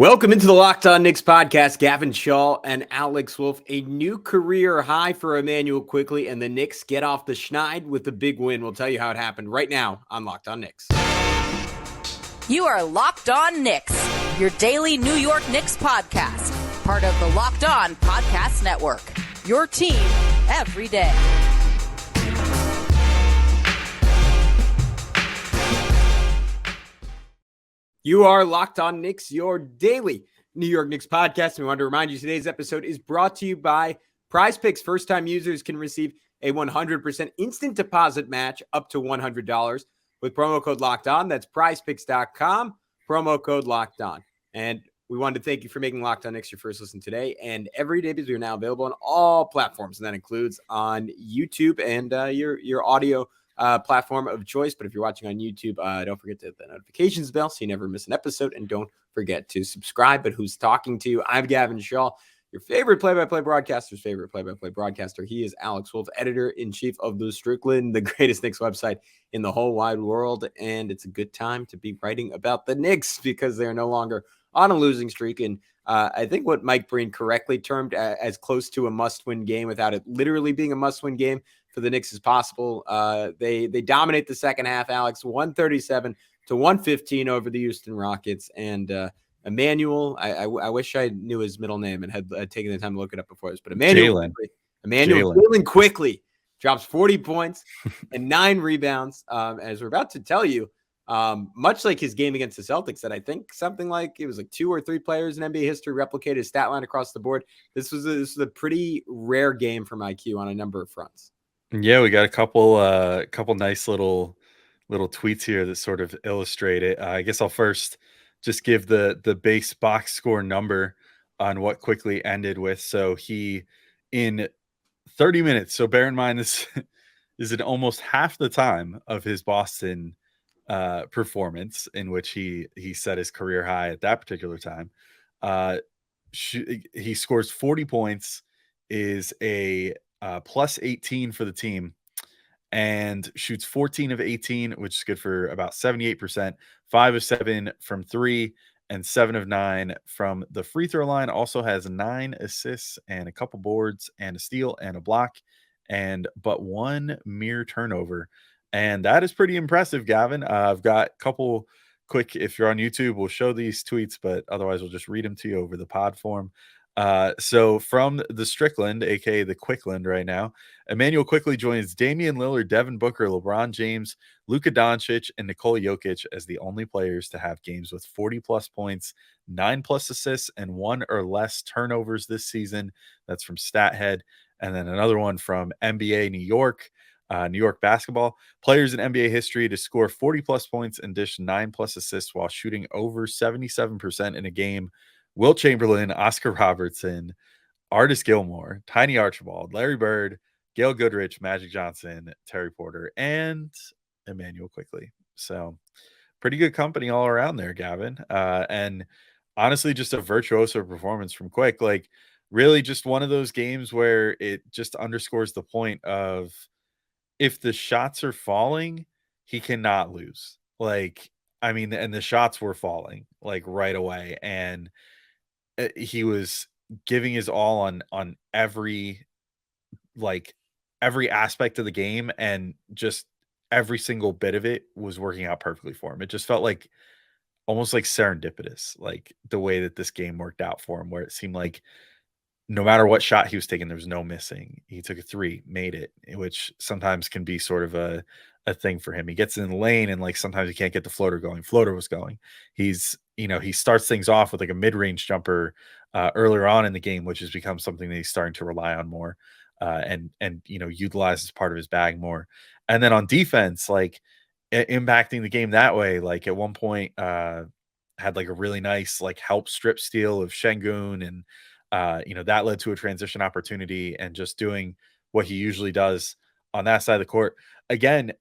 Welcome into the Locked On Knicks podcast. Gavin, Schall, and Alex Wolfe. A new career high for Immanuel Quickley, and the Knicks get off the schneid with a big win. We'll tell you how it happened right now on Locked On Knicks. You are Locked On Knicks, your daily New York Knicks podcast, part of the Locked On Podcast Network, your team every day. You are Locked On Knicks, your daily New York Knicks podcast. And we want to remind you today's episode is brought to you by PrizePicks. First-time users can receive a 100% instant deposit match up to $100 with promo code Locked On. That's PrizePicks.com, promo code Locked On. And we wanted to thank you for making Locked On Knicks your first listen today and every day, because we are now available on all platforms, and that includes on YouTube and your audio platform of choice. But if you're watching on YouTube, don't forget to hit the notifications bell so you never miss an episode, and don't forget to subscribe. But who's talking to you? I'm Gavin Schall, your favorite play-by-play broadcaster's favorite play-by-play broadcaster. He is Alex Wolfe, editor-in-chief of The Strickland, the greatest Knicks website in the whole wide world. And it's a good time to be writing about the Knicks because they are no longer on a losing streak. And I think what Mike Breen correctly termed as close to a must-win game without it literally being a must-win game for the Knicks as possible. They dominate the second half, Alex, 137-115 over the Houston Rockets. And Immanuel, I wish I knew his middle name and had taken the time to look it up before this, but Immanuel Quickley drops 40 points and 9 rebounds. As we're about to tell you, much like his game against the Celtics, that I think something like it was like 2 or 3 players in NBA history replicated his stat line across the board. This was a pretty rare game from IQ on a number of fronts. Yeah, we got a couple nice little tweets here that sort of illustrate it. I guess I'll first just give the base box score number on what Quickley ended with. So he, in 30 minutes, so bear in mind this is in almost half the time of his Boston performance, in which he set his career high at that particular time. He scores 40 points, is a plus 18 for the team, and shoots 14 of 18, which is good for about 78%, 5 of 7 from 3, and 7 of 9 from the free throw line. Also has 9 assists and a couple boards and a steal and a block, and but 1 mere turnover. And that is pretty impressive, Gavin. I've got a couple quick, if you're on YouTube, we'll show these tweets, but otherwise we'll just read them to you over the pod form. So from the Strickland, aka the Quickland right now, Immanuel Quickley joins Damian Lillard, Devin Booker, LeBron James, Luka Doncic, and Nikola Jokic as the only players to have games with 40-plus points, 9+ assists, and 1 or less turnovers this season. That's from StatHead. And then another one from NBA New York basketball. Players in NBA history to score 40-plus points and dish 9+ assists while shooting over 77% in a game: Wilt Chamberlain, Oscar Robertson, Artis Gilmore, Tiny Archibald, Larry Bird, Gail Goodrich, Magic Johnson, Terry Porter, and Immanuel Quickley. So pretty good company all around there, Gavin. And honestly, just a virtuoso performance from Quick. Like, really just one of those games where it just underscores the point of, if the shots are falling, he cannot lose. Like, I mean, and the shots were falling like right away, and he was giving his all on every aspect of the game, and just every single bit of it was working out perfectly for him. It just felt like almost like serendipitous, like the way that this game worked out for him, where it seemed like no matter what shot he was taking, there was no missing. He took a 3, made it, which sometimes can be sort of a thing for him. He gets in the lane, and like sometimes he can't get the floater going. Floater was going. He starts things off with like a mid-range jumper earlier on in the game, which has become something that he's starting to rely on more and utilize as part of his bag more. And then on defense, like impacting the game that way, like at one point had like a really nice like help strip steal of Şengün, and that led to a transition opportunity, and just doing what he usually does on that side of the court. Again,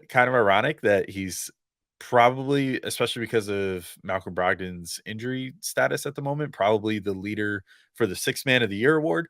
kind of ironic that he's probably, especially because of Malcolm Brogdon's injury status at the moment, probably the leader for the 6th Man of the Year award.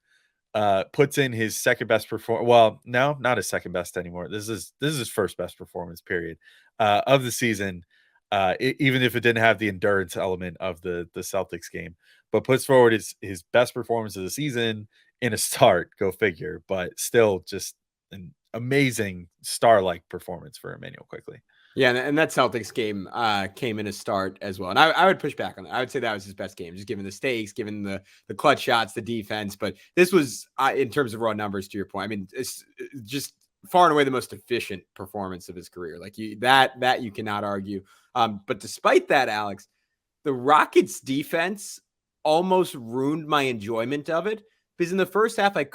Puts in his second best performance. Well, no, not his second best anymore. This is his first best performance period of the season. even if it didn't have the endurance element of the Celtics game, but puts forward his best performance of the season in a start. Go figure, but still just an amazing star-like performance for Immanuel Quickley. Yeah, and that Celtics game came in a start as well. And I would push back on that. I would say that was his best game, just given the stakes, given the clutch shots, the defense. But this was, in terms of raw numbers, to your point, I mean, it's just far and away the most efficient performance of his career. Like that you cannot argue. But despite that, Alex, the Rockets defense almost ruined my enjoyment of it. Because in the first half, I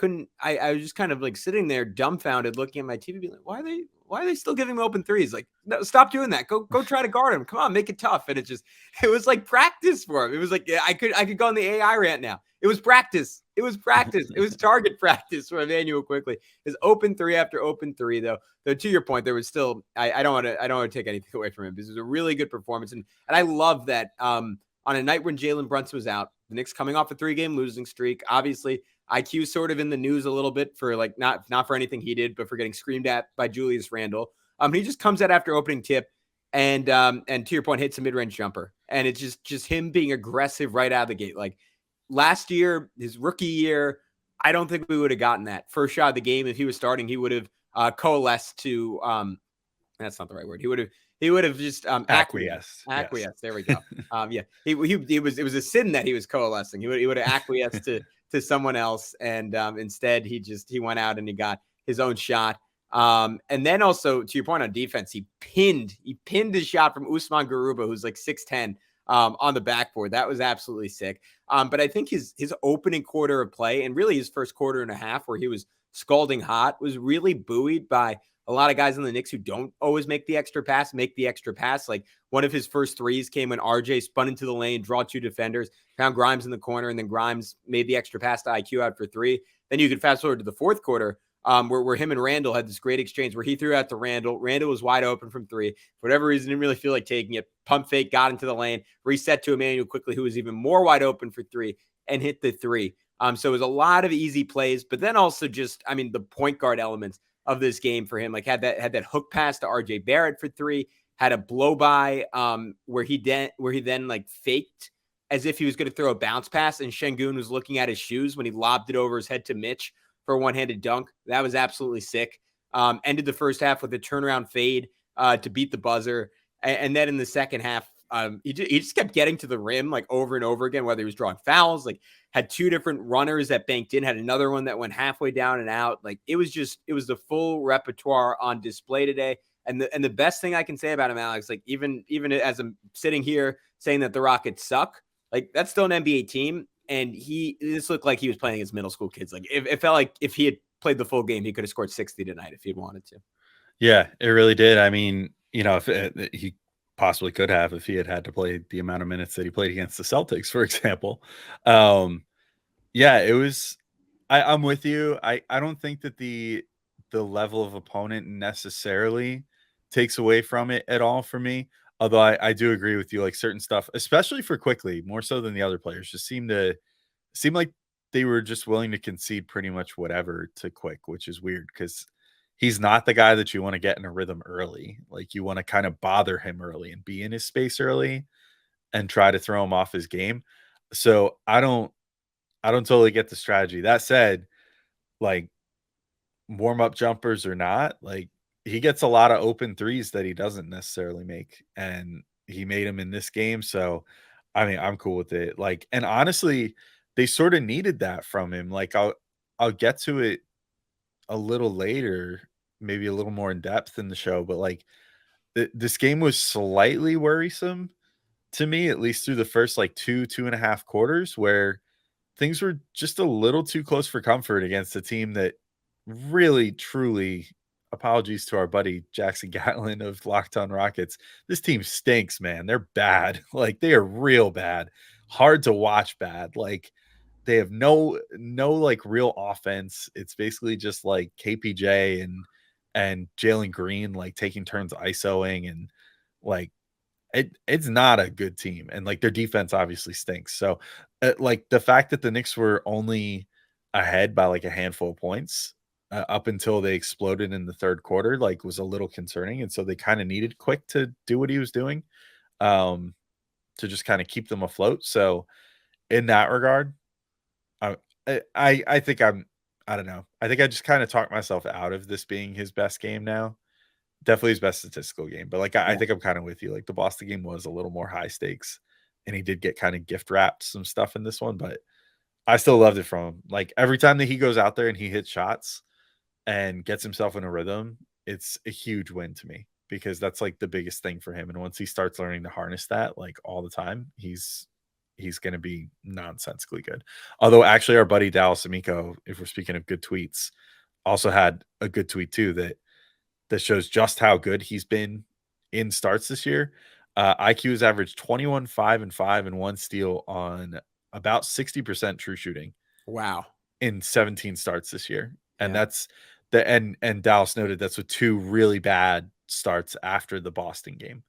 was just kind of like sitting there dumbfounded looking at my TV, being like, why are they still giving him open threes? Like, no, stop doing that. Go try to guard him. Come on, make it tough. And it was like practice for him. It was like, yeah, I could go on the AI rant now. It was practice. It was practice. It was target practice for Immanuel Quickley. His open three after open three, though. Though to your point, there was still, I don't want to take anything away from him. This was a really good performance. And I love that on a night when Jalen Brunson was out, the Knicks coming off a 3-game losing streak, obviously IQ sort of in the news a little bit for like not for anything he did, but for getting screamed at by Julius Randle. He just comes out after opening tip and to your point, hits a mid-range jumper. And it's just him being aggressive right out of the gate. Like last year, his rookie year, I don't think we would have gotten that first shot of the game. If he was starting, he would have coalesced to that's not the right word. He would have just acquiesced. Yes. There we go. Yeah, it was a sin that he was coalescing. He would have acquiesced to someone else, and instead he went out and he got his own shot. And then also to your point on defense, he pinned his shot from Usman Garuba, who's like 6'10", on the backboard. That was absolutely sick. But I think his opening quarter of play and really his first quarter and a half, where he was scalding hot, was really buoyed by a lot of guys in the Knicks who don't always make the extra pass. Like one of his first threes came when RJ spun into the lane, draw 2 defenders, found Grimes in the corner, and then Grimes made the extra pass to IQ out for 3. Then you could fast forward to the fourth quarter, where him and Randle had this great exchange where he threw out to Randle. Randle was wide open from 3. For whatever reason, didn't really feel like taking it. Pump fake, got into the lane, reset to Immanuel Quickley, who was even more wide open for 3, and hit the 3. So it was a lot of easy plays, but then also just, I mean, the point guard elements of this game for him, like had that hook pass to RJ Barrett for 3, had a blow by where he then like faked as if he was going to throw a bounce pass, and Şengün was looking at his shoes when he lobbed it over his head to Mitch for a one-handed dunk. That was absolutely sick. Ended the first half with a turnaround fade to beat the buzzer, and then in the second half, he just kept getting to the rim like over and over again, whether he was drawing fouls, like had 2 different runners that banked in, had another one that went halfway down and out. Like it was the full repertoire on display today. And the best thing I can say about him, Alex, like even as I'm sitting here saying that the Rockets suck, like that's still an NBA team. And this looked like he was playing against middle school kids. Like it felt like if he had played the full game, he could have scored 60 tonight if he'd wanted to. Yeah, it really did. I mean, if he possibly could have, if he had to play the amount of minutes that he played against the Celtics, for example. Yeah, it was, I'm with you. I don't think that the level of opponent necessarily takes away from it at all for me. Although I do agree with you, like certain stuff, especially for Quickley, more so than the other players, just seem like they were just willing to concede pretty much whatever to Quick, which is weird because he's not the guy that you want to get in a rhythm early. Like you want to kind of bother him early and be in his space early and try to throw him off his game. So I don't totally get the strategy. That said, like warm-up jumpers or not, like he gets a lot of open threes that he doesn't necessarily make, and he made them in this game. So I mean, I'm cool with it. Like, and honestly, they sort of needed that from him. Like I'll get to it a little later, maybe a little more in depth in the show, but like this game was slightly worrisome to me, at least through the first like 2.5 quarters, where things were just a little too close for comfort against a team that really, truly, apologies to our buddy Jackson Gatlin of Locked On Rockets, this team stinks, man. They're bad. Like they are real bad, hard to watch bad. Like they have no like real offense. It's basically just like KPJ and Jalen Green like taking turns ISOing, and like it's not a good team, and like their defense obviously stinks. So like the fact that the Knicks were only ahead by like a handful of points up until they exploded in the third quarter, like was a little concerning. And so they kind of needed Quick to do what he was doing. to just kind of keep them afloat. So in that regard, I think I don't know. I think I just kind of talked myself out of this being his best game now. Definitely his best statistical game. But like I think I'm kind of with you. Like the Boston game was a little more high stakes, and he did get kind of gift wrapped some stuff in this one, but I still loved it from him. Like every time that he goes out there and he hits shots and gets himself in a rhythm, it's a huge win to me because that's like the biggest thing for him. And once he starts learning to harness that like all the time, he's going to be nonsensically good. Although actually our buddy Dallas Amico, if we're speaking of good tweets, also had a good tweet too that shows just how good he's been in starts this year. IQ has averaged 21, 5, and 5 and 1 steal on about 60% true shooting. Wow. In 17 starts this year. And that's the and Dallas noted that's with 2 really bad starts after the Boston game.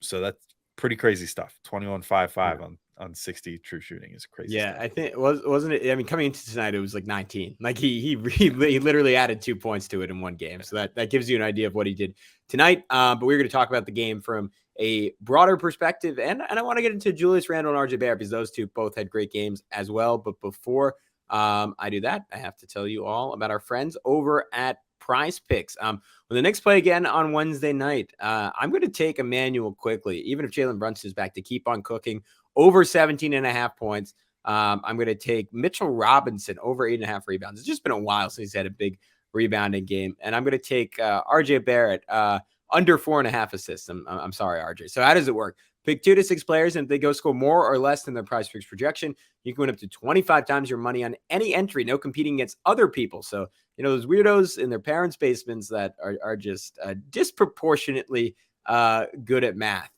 So that's pretty crazy stuff. 21, 5, 5 on 60 true shooting is crazy stuff. I think wasn't it? I mean, coming into tonight, it was like 19. Like he literally added 2 points to it in one game. So that gives you an idea of what he did tonight. But we're going to talk about the game from a broader perspective, and I want to get into Julius Randle and RJ Barrett because those two both had great games as well. But before I do that, I have to tell you all about our friends over at PrizePicks. When the Knicks play again on Wednesday night, I'm going to take Immanuel Quickley, even if Jalen Brunson is back, to keep on cooking over 17.5 points. I'm going to take Mitchell Robinson over 8.5 rebounds. It's just been a while since he's had a big rebounding game. And I'm going to take RJ Barrett under 4.5 assists. I'm sorry, RJ. So how does it work? Pick 2 to 6 players, and if they go score more or less than their PrizePicks projection, you can win up to 25 times your money on any entry, no competing against other people. So, those weirdos in their parents' basements that are just disproportionately good at math.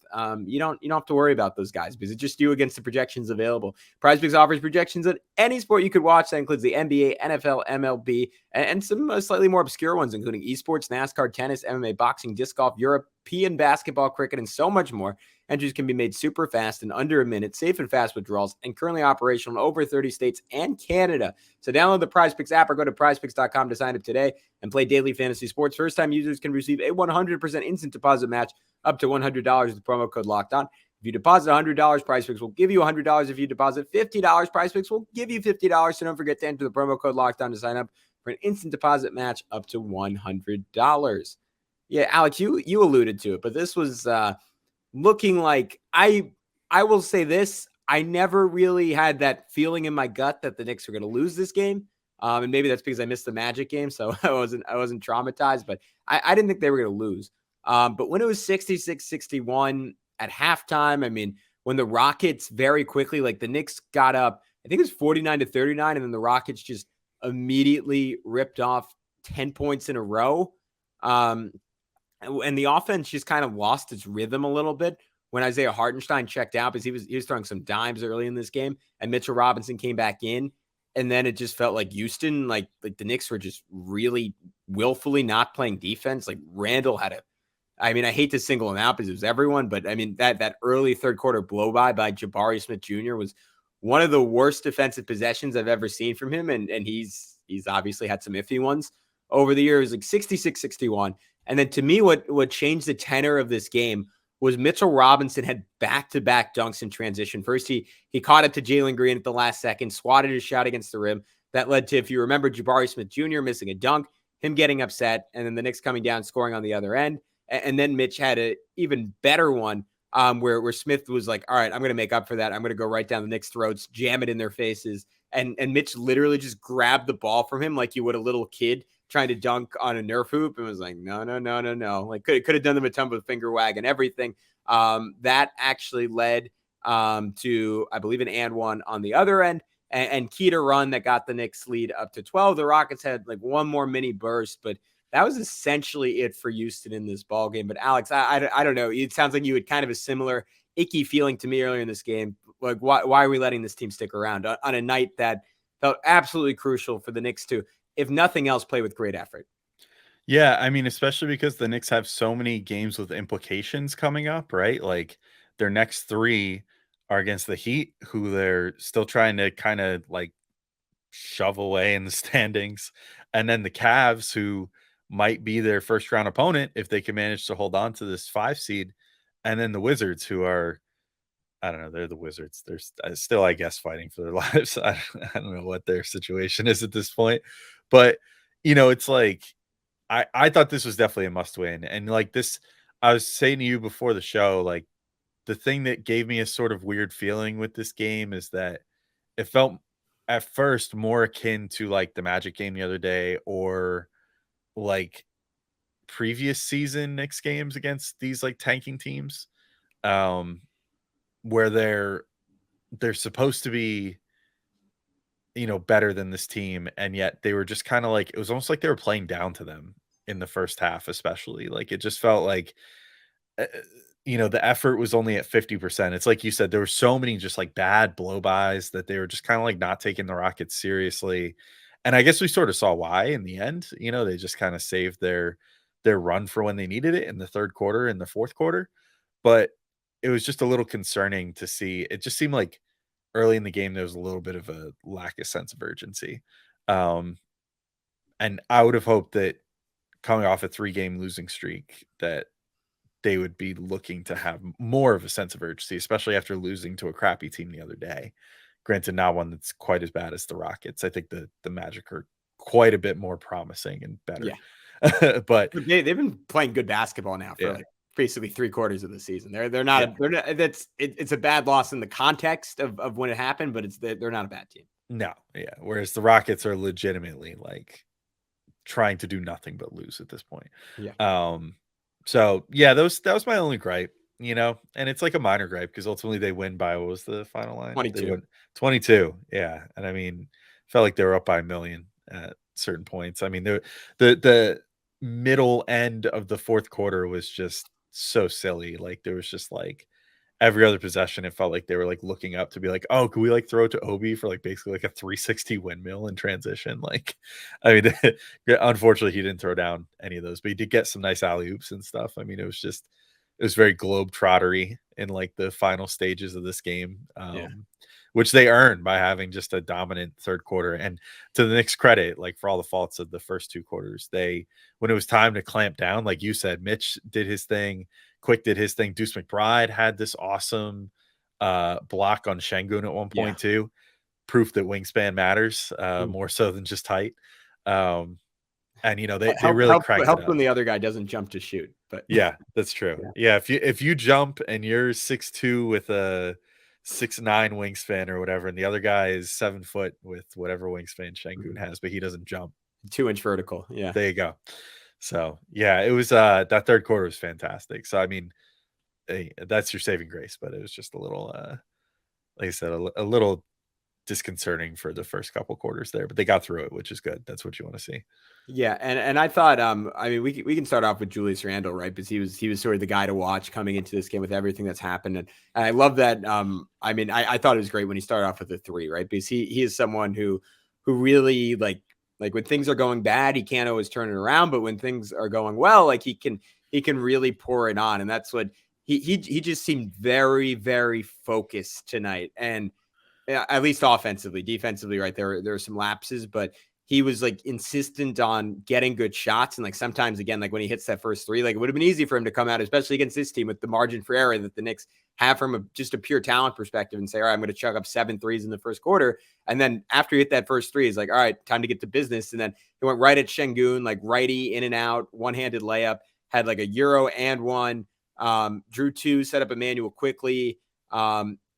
You don't have to worry about those guys because it's just you against the projections available. PrizePicks offers projections at any sport you could watch. That includes the NBA, NFL, MLB, and some slightly more obscure ones, including esports, NASCAR, tennis, MMA, boxing, disc golf, European basketball, cricket, and so much more. Entries can be made super fast in under a minute, safe and fast withdrawals, and currently operational in over 30 states and Canada. So download the PrizePicks app or go to prizepicks.com to sign up today and play daily fantasy sports. First-time users can receive a 100% instant deposit match up to $100 with the promo code LOCKEDON. If you deposit $100, PrizePicks will give you $100. If you deposit $50, PrizePicks will give you $50. So don't forget to enter the promo code LOCKEDON to sign up for an instant deposit match up to $100. Yeah, Alex, you alluded to it, but this was looking like I will say this. I never really had that feeling in my gut that the Knicks were going to lose this game. And maybe that's because I missed the Magic game, so I wasn't traumatized, but I didn't think they were going to lose. But when it was 66-61 at halftime, I mean, when the Rockets very quickly, like the Knicks got up, I think it was 49-39, and then the Rockets just immediately ripped off 10 points in a row. And the offense just kind of lost its rhythm a little bit when Isaiah Hartenstein checked out because he was throwing some dimes early in this game, and Mitchell Robinson came back in. And then it just felt like Houston, like the Knicks were just really willfully not playing defense. Like Randle had I hate to single him out because it was everyone, but I mean, that early third quarter blow by Jabari Smith Jr. was one of the worst defensive possessions I've ever seen from him. And he's obviously had some iffy ones over the years, like 66-61. And then to me, what changed the tenor of this game was Mitchell Robinson had back-to-back dunks in transition. First, he caught up to Jalen Green at the last second, swatted his shot against the rim. That led to, if you remember, Jabari Smith Jr. missing a dunk, him getting upset, and then the Knicks coming down, scoring on the other end. And then Mitch had an even better one where Smith was like, all right, I'm going to make up for that. I'm going to go right down the Knicks' throats, jam it in their faces. And Mitch literally just grabbed the ball from him like you would a little kid trying to dunk on a Nerf hoop, and was like, no. Like could have done the Matumbo finger wag and everything. That actually led to, I believe, an and one on the other end, and key to run that got the Knicks lead up to 12. The Rockets had like one more mini burst, but that was essentially it for Houston in this ball game. But Alex, I don't know. It sounds like you had kind of a similar icky feeling to me earlier in this game. Like, why are we letting this team stick around on a night that felt absolutely crucial for the Knicks to, if nothing else, play with great effort? Yeah, I mean, especially because the Knicks have so many games with implications coming up, right? Like their next 3 are against the Heat, who they're still trying to kind of like shove away in the standings. And then the Cavs, who might be their first round opponent if they can manage to hold on to this 5 seed. And then the Wizards, who are, I don't know, they're the Wizards. They're still, I guess, fighting for their lives. I don't know what their situation is at this point. But, it's like, I thought this was definitely a must win. And like this, I was saying to you before the show, like the thing that gave me a sort of weird feeling with this game is that it felt at first more akin to like the Magic game the other day, or like previous season Knicks games against these like tanking teams, where they're supposed to be, better than this team, and yet they were just kind of like, it was almost like they were playing down to them in the first half, especially. Like it just felt like, uh, the effort was only at 50%. It's like you said, there were so many just like bad blow-bys that they were just kind of like not taking the Rockets seriously. And I guess we sort of saw why in the end. They just kind of saved their run for when they needed it in the third quarter and the fourth quarter. But it was just a little concerning to see. It just seemed like early in the game there was a little bit of a lack of sense of urgency. Um, and I would have hoped that coming off a 3-game losing streak that they would be looking to have more of a sense of urgency, especially after losing to a crappy team the other day. Granted, not one that's quite as bad as the Rockets. I think the Magic are quite a bit more promising and better. Yeah. But they've been playing good basketball now for like basically 3/4 of the season. They're not, it's a bad loss in the context of when it happened, but they're not a bad team. No. Yeah. Whereas the Rockets are legitimately like trying to do nothing but lose at this point. Yeah. So yeah, that was my only gripe, and it's like a minor gripe because ultimately they win by, what was the final line? 22. They win 22. Yeah. And I mean, felt like they were up by a million at certain points. I mean, the middle end of the fourth quarter was just so silly. Like there was just like every other possession, it felt like they were like looking up to be like, oh, could we like throw it to Obi for like basically like a 360 windmill in transition? Like, I mean, unfortunately, he didn't throw down any of those, but he did get some nice alley oops and stuff. I mean, it was very globetrottery in like the final stages of this game, which they earned by having just a dominant third quarter. And to the Knicks' credit, like for all the faults of the first 2 quarters, when it was time to clamp down, like you said, Mitch did his thing. Quick did his thing. Deuce McBride had this awesome block on Şengün at one point too. Proof that wingspan matters more so than just height. And they really cranked it up when the other guy doesn't jump to shoot. But yeah, that's true. Yeah, if you jump and you're 6'2" with a 6'9" wingspan or whatever, and the other guy is 7 foot with whatever wingspan Şengün has, but he doesn't jump 2-inch vertical. Yeah, there you go. So yeah, it was that third quarter was fantastic. So I mean, that's your saving grace, but it was just a little, like I said, a little disconcerting for the first couple quarters there, but they got through it, which is good. That's what you want to see. Yeah, and I thought, I mean, we can start off with Julius Randle, right? Because he was sort of the guy to watch coming into this game with everything that's happened, and I love that. I mean, I thought it was great when he started off with a 3, right? Because he is someone who really like when things are going bad, he can't always turn it around, but when things are going well, like he can really pour it on, and that's what he just seemed very, very focused tonight, and at least offensively. Defensively, right, there are some lapses, but he was like insistent on getting good shots. And like sometimes, again, like when he hits that first 3, like it would have been easy for him to come out, especially against this team with the margin for error that the Knicks have from just a pure talent perspective, and say, all right, I'm going to chuck up 7 threes in the first quarter. And then after he hit that first 3, he's like, all right, time to get to business. And then he went right at Şengün, like righty, in and out, one-handed layup, had like a Euro and 1, drew 2, set up Immanuel Quickley,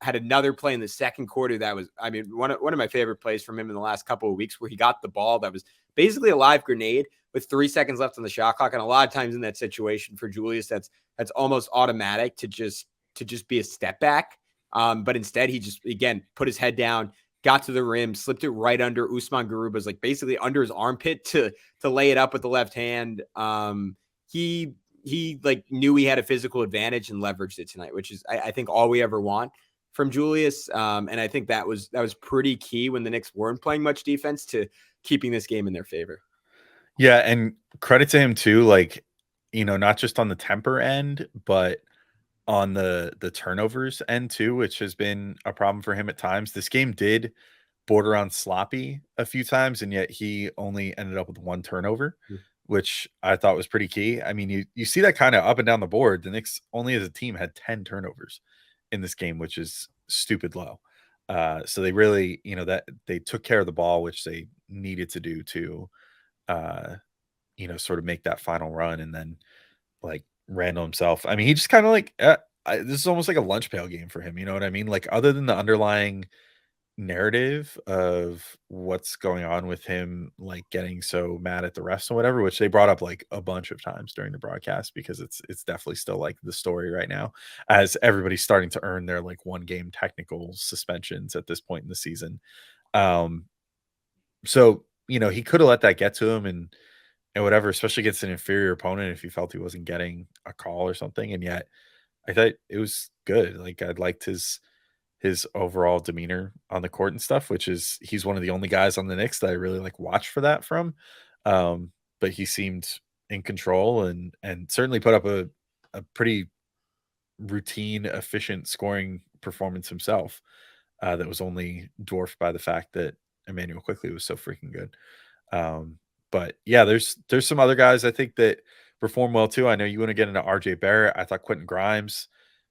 had another play in the second quarter that was, I mean, one of my favorite plays from him in the last couple of weeks, where he got the ball that was basically a live grenade with 3 seconds left on the shot clock. And a lot of times in that situation for Julius, that's almost automatic to just be a step back. But instead, he just, again, put his head down, got to the rim, slipped it right under Usman Garuba's, like basically under his armpit to lay it up with the left hand. He like knew he had a physical advantage and leveraged it tonight, which is, I think, all we ever want from Julius. And I think that was pretty key when the Knicks weren't playing much defense to keeping this game in their favor. Yeah. And credit to him too. Like, not just on the temper end, but on the turnovers end too, which has been a problem for him at times. This game did border on sloppy a few times, and yet he only ended up with 1 turnover, which I thought was pretty key. I mean, you see that kind of up and down the board. The Knicks only as a team had 10 turnovers in this game, which is stupid low. So they really, that they took care of the ball, which they needed to do to, sort of make that final run. And then like Randle himself, I mean, he just kind of like, this is almost like a lunch pail game for him. You know what I mean? Like other than the underlying narrative of what's going on with him, like getting so mad at the refs and whatever, which they brought up like a bunch of times during the broadcast, because it's definitely still like the story right now, as everybody's starting to earn their like 1-game technical suspensions at this point in the season. So he could have let that get to him and whatever, especially against an inferior opponent, if he felt he wasn't getting a call or something. And yet I thought it was good. Like I liked his overall demeanor on the court and stuff, which is he's one of the only guys on the Knicks that I really like watch for that from. But he seemed in control and certainly put up a pretty routine, efficient scoring performance himself. That was only dwarfed by the fact that Immanuel Quickley was so freaking good. But yeah, there's some other guys I think that perform well too. I know you want to get into RJ Barrett. I thought Quentin Grimes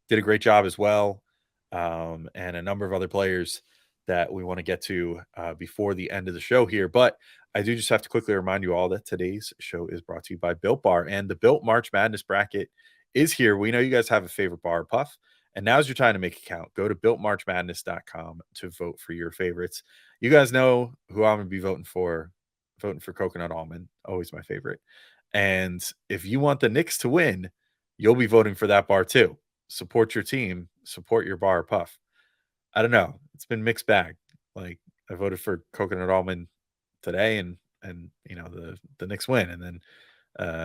did a great job as well. And a number of other players that we want to get to before the end of the show here. But I do just have to quickly remind you all that today's show is brought to you by Built Bar, and the Built March Madness bracket is here. We know you guys have a favorite bar or puff, and now's your time to make it count. Go to builtmarchmadness.com to vote for your favorites. You guys know who I'm going to be voting for coconut almond, always my favorite. And if you want the Knicks to win, you'll be voting for that bar too. Support your team, support your bar or puff. I don't know. It's been mixed bag. Like I voted for coconut almond today and the Knicks win, and then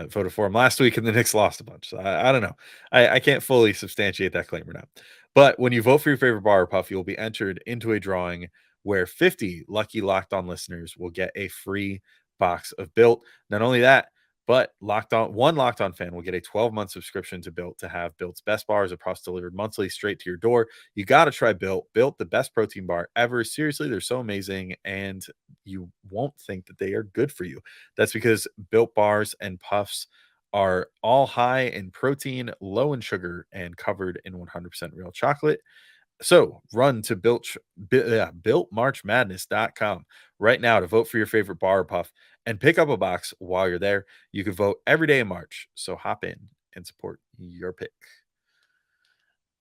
voted for him last week and the Knicks lost a bunch. So I don't know. I can't fully substantiate that claim or not. But when you vote for your favorite bar or puff, you'll be entered into a drawing where 50 lucky Locked On listeners will get a free box of Built. Not only that, but one Locked On fan will get a 12-month subscription to Built to have Built's best bars or puffs delivered monthly straight to your door. You got to try Built. Built, the best protein bar ever. Seriously, they're so amazing, and you won't think that they are good for you. That's because Built bars and puffs are all high in protein, low in sugar, and covered in 100% real chocolate. So run to builtmarchmadness.com right now to vote for your favorite bar or puff and pick up a box while you're there. You can vote every day in March. So hop in and support your pick.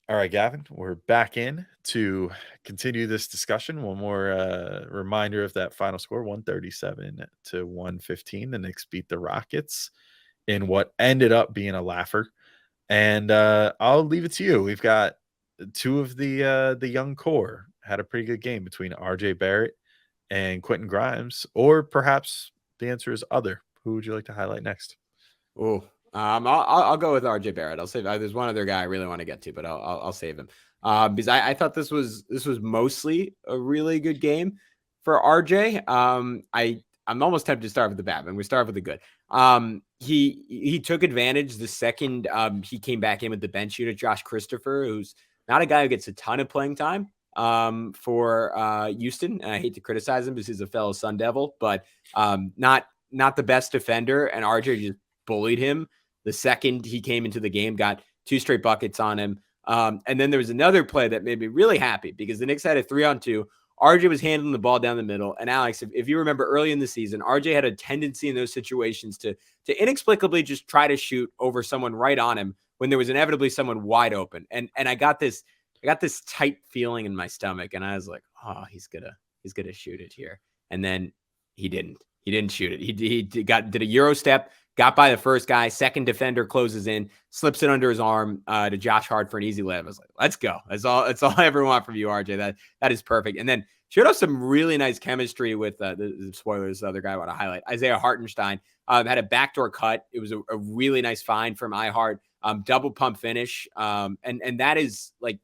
All right, Gavin, we're back in to continue this discussion. One more reminder of that final score, 137-115. The Knicks beat the Rockets in what ended up being a laugher. And I'll leave it to you. We've got two of the young core had a pretty good game between RJ Barrett and Quentin Grimes, or perhaps the answer is other. Who would you like to highlight next? I'll go with RJ Barrett. I'll save. There's one other guy I really want to get to, but I'll save him because I thought this was mostly a really good game for RJ. I'm almost tempted to start with the bad, but we start with the good. He took advantage the second he came back in with the bench unit, Josh Christopher, who's not a guy who gets a ton of playing time for Houston. And I hate to criticize him because he's a fellow Sun Devil, but not the best defender. And RJ just bullied him the second he came into the game, got 2 straight buckets on him. And then there was another play that made me really happy because the Knicks had a 3-on-2. RJ was handling the ball down the middle. And Alex, if you remember early in the season, RJ had a tendency in those situations to inexplicably just try to shoot over someone right on him when there was inevitably someone wide open. And I got this tight feeling in my stomach, and I was like, oh, he's gonna shoot it here. And then he didn't shoot it. He did a Euro step, got by the first guy, second defender closes in, slips it under his arm to Josh Hart for an easy layup. I was like, let's go. That's all I ever want from you, RJ. That is perfect. And then showed us some really nice chemistry with the spoilers. The other guy I want to highlight, Isaiah Hartenstein, had a backdoor cut. It was a really nice find from iHeart, double pump finish. And that is like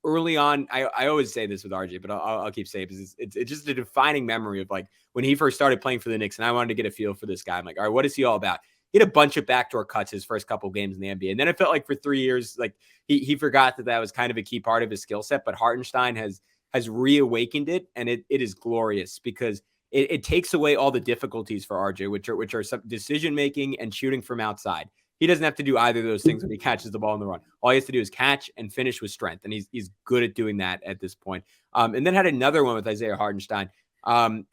early on. I always say this with RJ, but I'll keep saying it because it's just a defining memory of like when he first started playing for the Knicks, and I wanted to get a feel for this guy. I'm like, all right, what is he all about? He had a bunch of backdoor cuts his first couple games in the NBA. And then it felt like for 3 years, like he forgot that was kind of a key part of his skill set. But Hartenstein has reawakened it, and it is glorious because it takes away all the difficulties for RJ, which are some decision making and shooting from outside. He doesn't have to do either of those things when he catches the ball in the run. All he has to do is catch and finish with strength, and he's good at doing that at this point. And then had another one with Isaiah Hartenstein,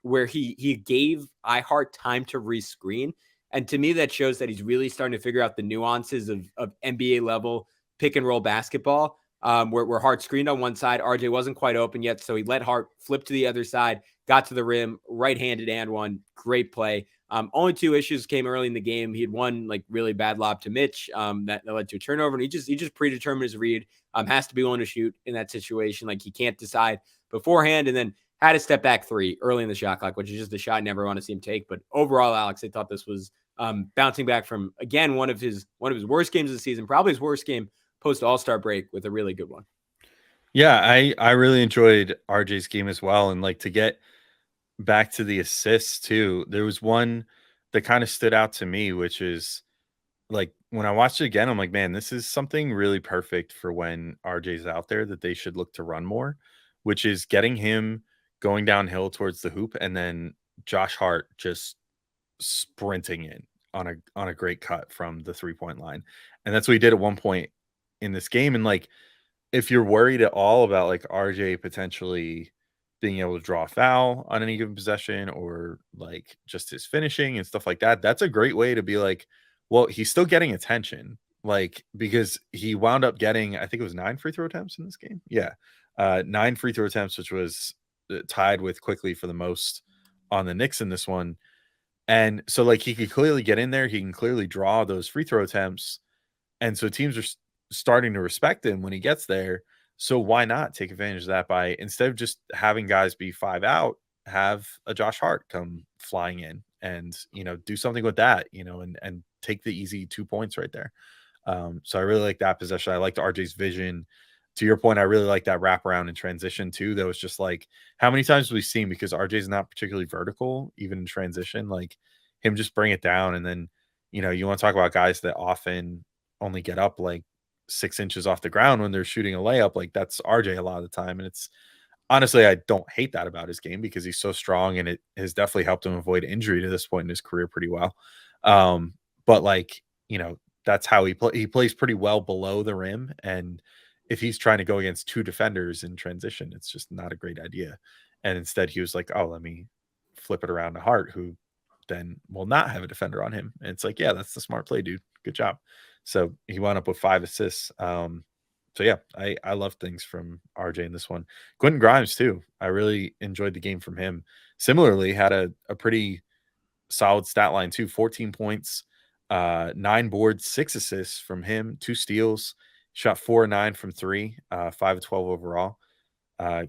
where he gave iHeart time to rescreen. And to me, that shows that he's really starting to figure out the nuances of NBA level pick and roll basketball, where Hart screened on one side. RJ wasn't quite open yet, so he let Hart flip to the other side, got to the rim, right-handed and one. Great play. Only 2 issues came early in the game. He had one like really bad lob to Mitch that led to a turnover, and he just predetermined his read. Has to be willing to shoot in that situation. Like he can't decide beforehand, and then had a step back 3 early in the shot clock, which is just a shot I never want to see him take. But overall, Alex, I thought this was bouncing back from, again, one of his worst games of the season, probably his worst game post All-Star break, with a really good one. Yeah, I really enjoyed RJ's game as well. And like to get back to the assists too, there was one that kind of stood out to me, which is like when I watched it again, I'm like, man, this is something really perfect for when RJ's out there that they should look to run more, which is getting him going downhill towards the hoop and then Josh Hart just sprinting in on a great cut from the 3-point line. And that's what he did at one point in this game. And like, if you're worried at all about like RJ potentially being able to draw a foul on any given possession or like just his finishing and stuff like that, that's a great way to be like, well, he's still getting attention, like, because he wound up getting, I think it was 9 free throw attempts in this game. Yeah. 9 free throw attempts, which was tied with Quickley for the most on the Knicks in this one. And so like he could clearly get in there. He can clearly draw those free throw attempts. And so teams are starting to respect him when he gets there. So why not take advantage of that by, instead of just having guys be 5 out, have a Josh Hart come flying in and, do something with that, and take the easy 2 points right there. So I really like that possession. I liked RJ's vision. To your point, I really like that wraparound and transition too. That was just like, how many times have we seen, because RJ's not particularly vertical, even in transition, like him just bring it down. And then, you want to talk about guys that often only get up like 6 inches off the ground when they're shooting a layup. Like that's RJ a lot of the time. And it's honestly, I don't hate that about his game because he's so strong and it has definitely helped him avoid injury to this point in his career pretty well. But like, that's how he plays pretty well below the rim. And if he's trying to go against 2 defenders in transition, it's just not a great idea. And instead he was like, oh, let me flip it around to Hart, who then will not have a defender on him. And it's like, yeah, that's the smart play, dude. Good job. So he wound up with 5 assists. So yeah, I love things from RJ in this one. Quentin Grimes too. I really enjoyed the game from him. Similarly, had a pretty solid stat line too. 14 points, 9 boards, 6 assists from him, 2 steals, shot 4 of 9 from 3, 5 of 12 overall.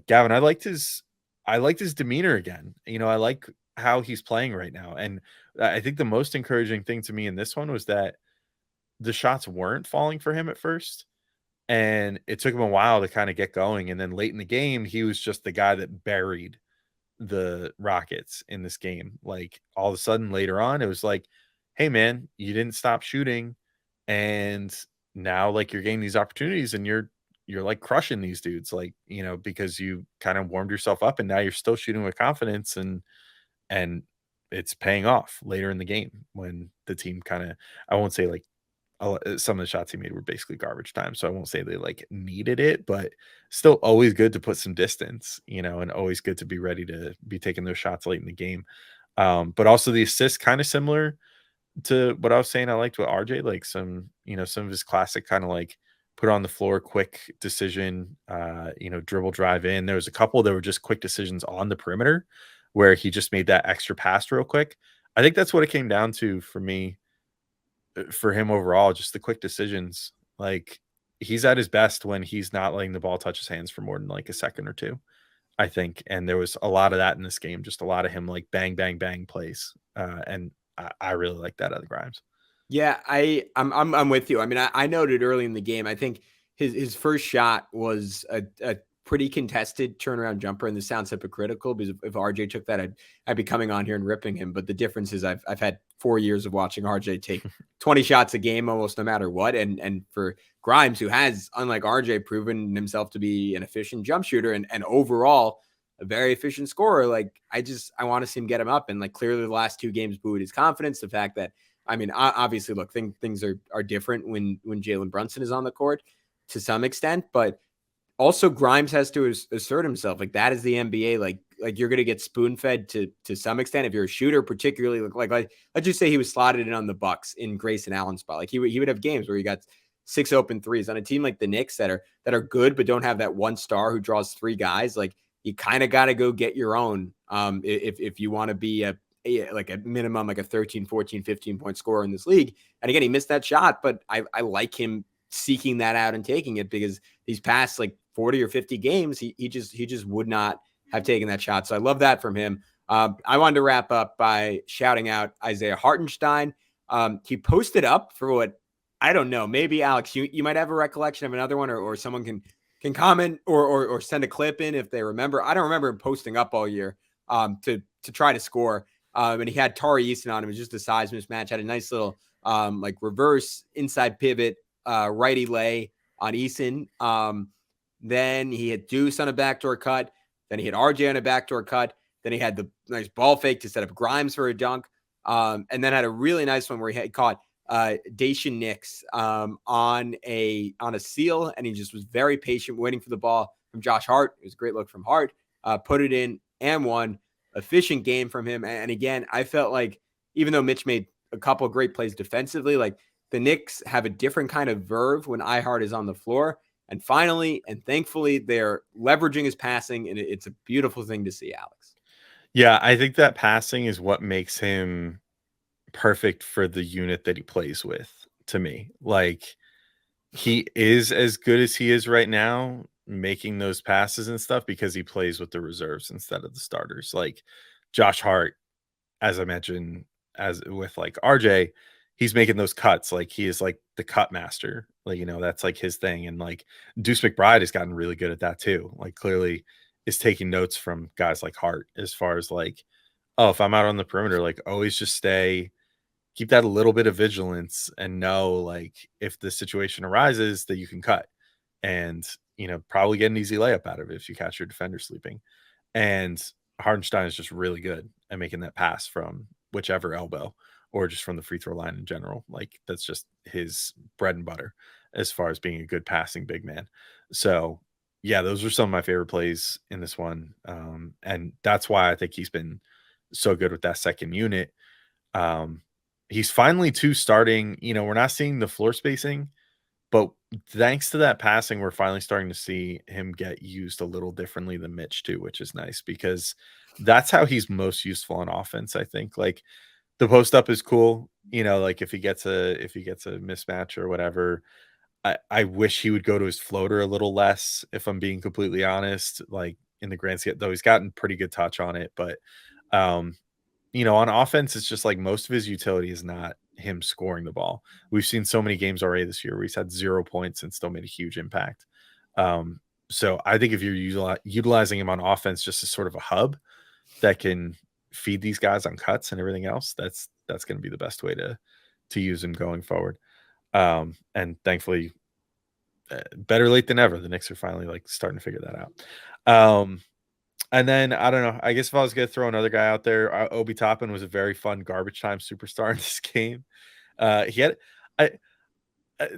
Gavin, I liked his demeanor again. I like how he's playing right now. And I think the most encouraging thing to me in this one was that the shots weren't falling for him at first. And it took him a while to kind of get going. And then late in the game, he was just the guy that buried the Rockets in this game. Like all of a sudden later on, it was like, hey man, you didn't stop shooting. And now like you're getting these opportunities and you're like crushing these dudes, like, because you kind of warmed yourself up and now you're still shooting with confidence and it's paying off later in the game when the team kind of, I won't say like, some of the shots he made were basically garbage time. So I won't say they like needed it, but still always good to put some distance, and always good to be ready to be taking those shots late in the game. But also the assists kind of similar to what I was saying. I liked with RJ, like some of his classic kind of like put on the floor, quick decision, dribble drive in. There was a couple that were just quick decisions on the perimeter where he just made that extra pass real quick. I think that's what it came down to for me. For him overall, just the quick decisions. Like he's at his best when he's not letting the ball touch his hands for more than like a second or 2, I think. And there was a lot of that in this game, just a lot of him like bang, bang, bang plays. And I really like that out of Grimes. Yeah, I'm with you. I mean, I noted early in the game, I think his first shot was a pretty contested turnaround jumper, and this sounds hypocritical because if RJ took that, I'd be coming on here and ripping him. But the difference is I've had 4 years of watching RJ take 20 shots a game almost no matter what. And for Grimes, who has, unlike RJ, proven himself to be an efficient jump shooter and overall a very efficient scorer. Like, I want to see him get him up. And like, clearly the last 2 games buoyed his confidence. The fact that, I mean, obviously, look, things are different when Jalen Brunson is on the court to some extent, but also Grimes has to assert himself. Like, that is the NBA. Like you're going to get spoon fed to some extent if you're a shooter, particularly like let's just say he was slotted in on the Bucks in Grayson Allen's spot. Like, he would have games where he got 6 open threes on a team like the Knicks that are good but don't have that one star who draws 3 guys. Like, you kind of got to go get your own if you want to be a minimum like a 13, 14, 15 point scorer in this league. And again, he missed that shot, but I like him seeking that out and taking it, because these past like 40 or 50 games, he just would not have taken that shot. So I love that from him. I wanted to wrap up by shouting out Isaiah Hartenstein. He posted up for what, I don't know, maybe Alex, you might have a recollection of another one, or someone can comment or send a clip in if they remember. I don't remember him posting up all year to try to score. And he had Tari Eason on him. It was just a size mismatch. Had a nice little like reverse inside pivot, righty lay on Eason. Then he had Deuce on a backdoor cut. Then he had RJ on a backdoor cut. Then he had the nice ball fake to set up Grimes for a dunk. And then had a really nice one where he had caught Dacian Nix on a seal, and he just was very patient waiting for the ball from Josh Hart. It was a great look from Hart. Put it in and won. Efficient game from him. And again, I felt like, even though Mitch made a couple of great plays defensively, like, the Knicks have a different kind of verve when iHart is on the floor. And finally, and thankfully, they're leveraging his passing, and it's a beautiful thing to see, Alex. Yeah, I think that passing is what makes him perfect for the unit that he plays with, to me. Like, he is as good as he is right now, making those passes and stuff, because he plays with the reserves instead of the starters. Like, Josh Hart, as I mentioned, as with like RJ, he's making those cuts. Like, he is like the cut master. Like, that's like his thing. And like, Deuce McBride has gotten really good at that too. Like, clearly is taking notes from guys like Hart, as far as like, oh, if I'm out on the perimeter, like, always just keep that a little bit of vigilance, and know, like, if the situation arises, that you can cut and, probably get an easy layup out of it if you catch your defender sleeping. And Hartenstein is just really good at making that pass from whichever elbow, or just from the free throw line in general. Like, that's just his bread and butter as far as being a good passing big man. So yeah, those are some of my favorite plays in this one. And that's why I think he's been so good with that second unit. He's finally starting, we're not seeing the floor spacing, but thanks to that passing, we're finally starting to see him get used a little differently than Mitch too, which is nice, because that's how he's most useful on offense. I think, like, the post up is cool. Like, if he gets a mismatch or whatever, I wish he would go to his floater a little less, if I'm being completely honest. Like, in the grand scheme, though, he's gotten pretty good touch on it, but on offense, it's just like, most of his utility is not him scoring the ball. We've seen so many games already this year where he's had 0 points and still made a huge impact. So I think if you're utilizing him on offense just as sort of a hub that can feed these guys on cuts and everything else, that's going to be the best way to use him going forward. And thankfully, better late than ever, the Knicks are finally like starting to figure that out. And then, I don't know, I guess if I was going to throw another guy out there, Obi Toppin was a very fun garbage time superstar in this game.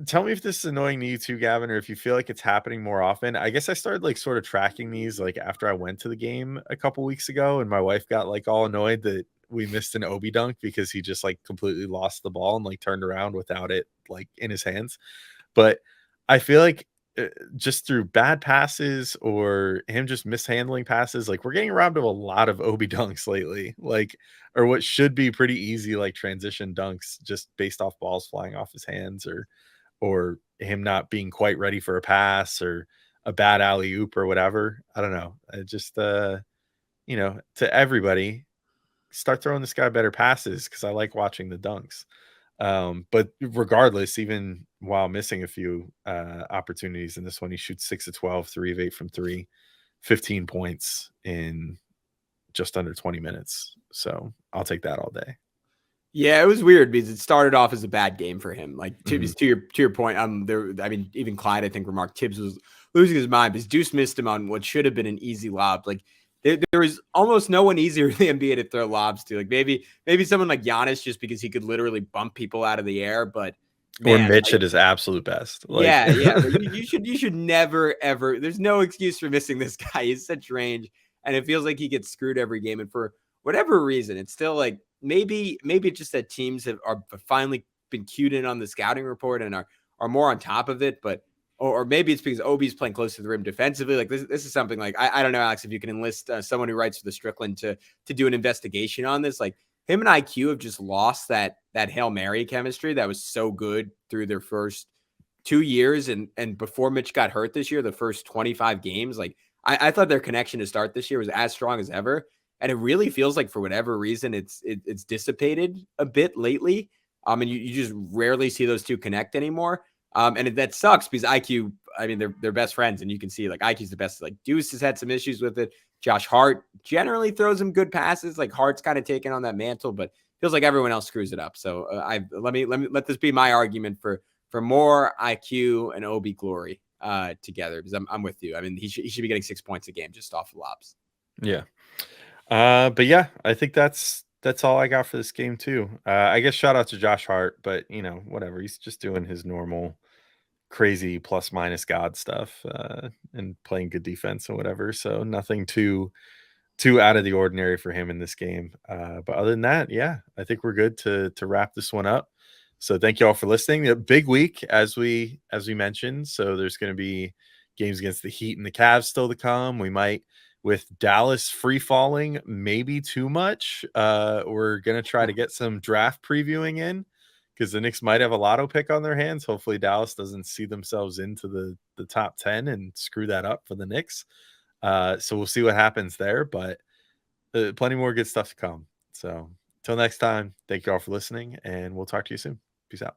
Tell me if this is annoying to you too, Gavin, or if you feel like it's happening more often. I guess I started like sort of tracking these like after I went to the game a couple weeks ago, and my wife got like all annoyed that we missed an Obi dunk because he just like completely lost the ball and like turned around without it like in his hands. But I feel like just through bad passes or him just mishandling passes, like, we're getting robbed of a lot of Obi dunks lately, like, or what should be pretty easy, like, transition dunks just based off balls flying off his hands, or him not being quite ready for a pass, or a bad alley oop or whatever. I don't know. I just, to everybody, start throwing this guy better passes, because I like watching the dunks. But regardless, even while missing a few opportunities in this one, he shoots 6 of 12, 3 of 8 from 3, 15 points in just under 20 minutes. So I'll take that all day. Yeah, it was weird because it started off as a bad game for him. Like, to your point, even Clyde, I think, remarked Tibbs was losing his mind because Deuce missed him on what should have been an easy lob. Like, there is almost no one easier in the NBA to throw lobs to. Like maybe someone like Giannis, just because he could literally bump people out of the air. But Or man, Mitch at his absolute best. Like, yeah. But you should never ever. There's no excuse for missing this guy. He's such range, and it feels like he gets screwed every game. And for whatever reason, it's still like maybe it's just that teams are finally been cued in on the scouting report and are more on top of it. But or maybe it's because Obi's playing close to the rim defensively. Like this is something like I don't know, Alex, if you can enlist someone who writes for the Strickland to do an investigation on this. Like him and IQ have just lost that Hail Mary chemistry that was so good through their first 2 years and before Mitch got hurt this year, the first 25 games. Like I thought their connection to start this year was as strong as ever. And it really feels like for whatever reason, it's dissipated a bit lately. And you just rarely see those two connect anymore. And that sucks because IQ, I mean, they're best friends, and you can see like IQ's the best. Like Deuce has had some issues with it. Josh Hart generally throws him good passes. Like Hart's kind of taken on that mantle, but feels like everyone else screws it up. So let this be my argument for more IQ and Obi glory together, because I'm with you. I mean, he should be getting 6 points a game just off the lobs. Yeah. But yeah, I think that's all I got for this game too. I guess shout out to Josh Hart, but whatever. He's just doing his normal crazy plus minus God stuff and playing good defense and whatever. So nothing too out of the ordinary for him in this game. But other than that, yeah, I think we're good to wrap this one up. So thank you all for listening. A big week as we mentioned. So there's going to be games against the Heat and the Cavs still to come. We might, with Dallas free falling maybe too much, we're going to try to get some draft previewing in, because the Knicks might have a lotto pick on their hands. Hopefully Dallas doesn't see themselves into the top 10 and screw that up for the Knicks. So we'll see what happens there, but plenty more good stuff to come. So until next time, thank you all for listening, and we'll talk to you soon. Peace out.